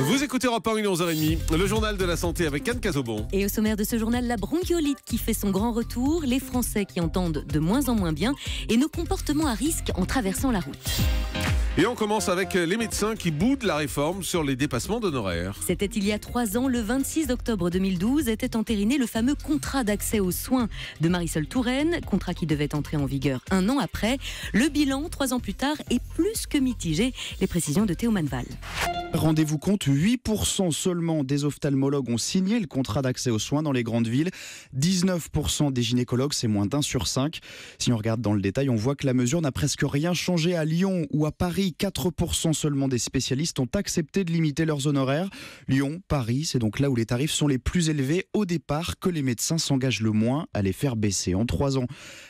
Vous écoutez Europe 1, 11h30, le journal de la santé avec Anne Cazobon. Et au sommaire de ce journal, la bronchiolite qui fait son grand retour, les Français qui entendent de moins en moins bien et nos comportements à risque en traversant la route. Et on commence avec les médecins qui boudent la réforme sur les dépassements d'honoraires. C'était il y a 3 ans, le 26 octobre 2012, était entériné le fameux contrat d'accès aux soins de Marisol Touraine, contrat qui devait entrer en vigueur 1 an après. Le bilan, 3 ans plus tard, est plus que mitigé. Les précisions de Théo Manval. Rendez-vous compte, 8% seulement des ophtalmologues ont signé le contrat d'accès aux soins dans les grandes villes. 19% des gynécologues, c'est moins d'1 sur 5. Si on regarde dans le détail, on voit que la mesure n'a presque rien changé à Lyon ou à Paris. 4% seulement des spécialistes ont accepté de limiter leurs honoraires. Lyon, Paris, c'est donc là où les tarifs sont les plus élevés au départ que les médecins s'engagent le moins à les faire baisser. En 3 ans,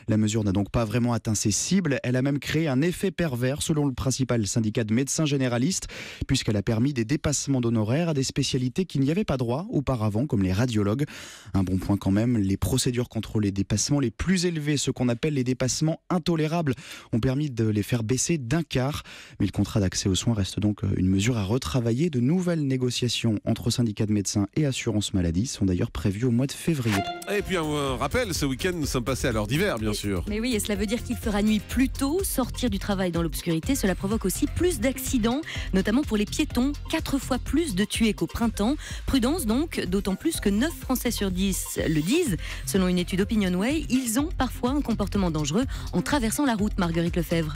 la mesure n'a donc pas vraiment atteint ses cibles. Elle a même créé un effet pervers selon le principal syndicat de médecins généralistes, puisqu'elle a permis des dépassements d'honoraires à des spécialités qui n'y avaient pas droit auparavant, comme les radiologues. Un bon point quand même, les procédures contre les dépassements les plus élevés, ce qu'on appelle les dépassements intolérables, ont permis de les faire baisser d'1/4. Mais le contrat d'accès aux soins reste donc une mesure à retravailler. De nouvelles négociations entre syndicats de médecins et assurance maladie sont d'ailleurs prévues au mois de février. Et puis un rappel, ce week-end nous sommes passés à l'heure d'hiver, bien sûr. Mais oui, et cela veut dire qu'il fera nuit plus tôt. Sortir du travail dans l'obscurité, cela provoque aussi plus d'accidents, notamment pour les piétons. 4 fois plus de tués qu'au printemps. Prudence donc, d'autant plus que 9 Français sur 10 le disent. Selon une étude OpinionWay, ils ont parfois un comportement dangereux en traversant la route, Marguerite Lefebvre.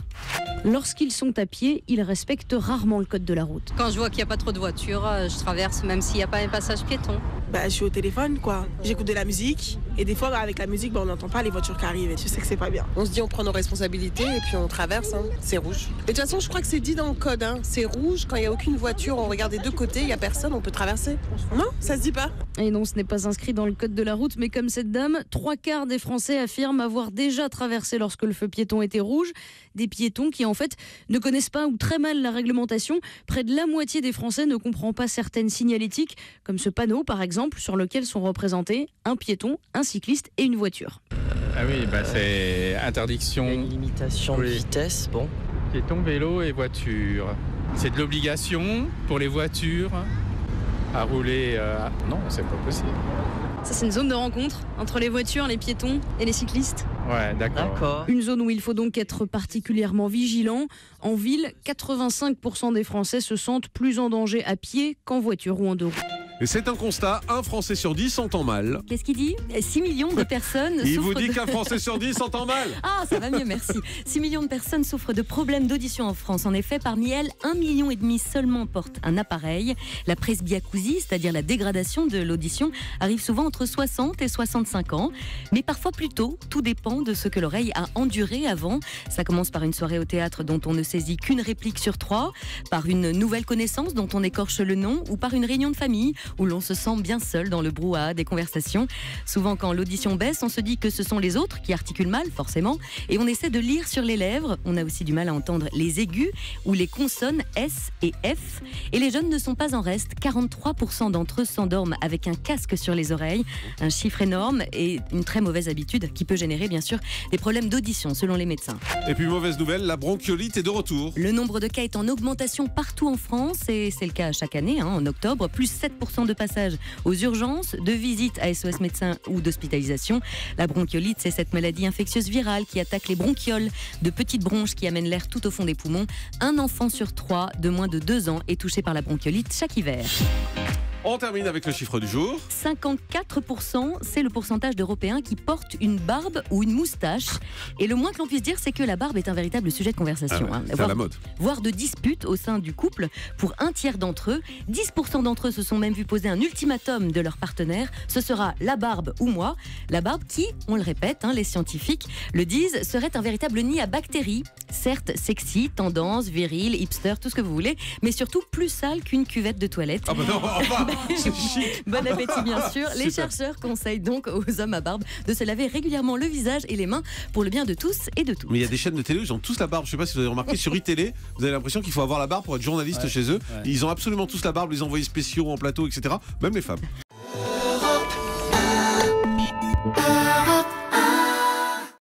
Lorsqu'ils sont à pied, ils respectent rarement le code de la route. Quand je vois qu'il n'y a pas trop de voitures, je traverse même s'il n'y a pas un passage piéton. Je suis au téléphone, quoi. J'écoute de la musique et des fois, avec la musique, on n'entend pas les voitures qui arrivent. Et je sais que c'est pas bien. On se dit, on prend nos responsabilités et puis on traverse. C'est rouge. Mais de toute façon, je crois que c'est dit dans le code. C'est rouge. Quand il n'y a aucune voiture, on regarde des deux côtés, il n'y a personne, on peut traverser. Non, ça se dit pas. Et non, ce n'est pas inscrit dans le code de la route, mais comme cette dame, 3/4 des Français affirment avoir déjà traversé lorsque le feu piéton était rouge. Des piétons qui, en fait, ne connaissent pas ou très mal la réglementation. Près de la moitié des Français ne comprend pas certaines signalétiques, comme ce panneau, par exemple, sur lequel sont représentés un piéton, un cycliste et une voiture. Ah oui, c'est interdiction. Une limitation de vitesse, bon. Piéton, vélo et voiture. C'est de l'obligation pour les voitures à rouler. Non, c'est pas possible. Ça, c'est une zone de rencontre entre les voitures, les piétons et les cyclistes. Ouais, d'accord. Une zone où il faut donc être particulièrement vigilant. En ville, 85% des Français se sentent plus en danger à pied qu'en voiture ou en deux roues. Et c'est un constat, 1 Français sur 10 entend mal. Qu'est-ce qu'il dit ? 6 millions de personnes Il souffrent vous dit qu'un Français sur 10 entend mal. Ah, ça va mieux, merci. 6 millions de personnes souffrent de problèmes d'audition en France. En effet, parmi elles, 1,5 million seulement portent un appareil. La presbyacousie, c'est-à-dire la dégradation de l'audition, arrive souvent entre 60 et 65 ans. Mais parfois plus tôt, tout dépend de ce que l'oreille a enduré avant. Ça commence par une soirée au théâtre dont on ne saisit qu'une réplique sur 3, par une nouvelle connaissance dont on écorche le nom, ou par une réunion de famille où l'on se sent bien seul dans le brouhaha des conversations. Souvent, quand l'audition baisse, on se dit que ce sont les autres qui articulent mal, forcément, et on essaie de lire sur les lèvres. On a aussi du mal à entendre les aigus ou les consonnes S et F. Et les jeunes ne sont pas en reste. 43% d'entre eux s'endorment avec un casque sur les oreilles. Un chiffre énorme et une très mauvaise habitude qui peut générer, bien sûr, des problèmes d'audition, selon les médecins. Et puis, mauvaise nouvelle, la bronchiolite est de retour. Le nombre de cas est en augmentation partout en France et c'est le cas chaque année, en octobre. Plus 7% de passages aux urgences, de visites à SOS médecins ou d'hospitalisation. La bronchiolite, c'est cette maladie infectieuse virale qui attaque les bronchioles, de petites bronches qui amènent l'air tout au fond des poumons. Un enfant sur 3 de moins de 2 ans est touché par la bronchiolite chaque hiver. On termine avec le chiffre du jour. 54%, c'est le pourcentage d'Européens qui portent une barbe ou une moustache. Et le moins que l'on puisse dire, c'est que la barbe est un véritable sujet de conversation. C'est à la mode. Voire de disputes au sein du couple pour 1/3 d'entre eux. 10% d'entre eux se sont même vus poser un ultimatum de leur partenaire. Ce sera la barbe ou moi. La barbe qui, on le répète, les scientifiques le disent, serait un véritable nid à bactéries. Certes sexy, tendance, viril, hipster, tout ce que vous voulez, mais surtout plus sale qu'une cuvette de toilette. Ah bah non, enfin, c'est chic. Bon appétit bien sûr. Les chercheurs conseillent donc aux hommes à barbe de se laver régulièrement le visage et les mains pour le bien de tous et de toutes. Mais il y a des chaînes de télé où ils ont tous la barbe. Je sais pas si vous avez remarqué sur iTélé, vous avez l'impression qu'il faut avoir la barbe pour être journaliste chez eux. Ils ont absolument tous la barbe, les envoyés spéciaux en plateau, etc. Même les femmes.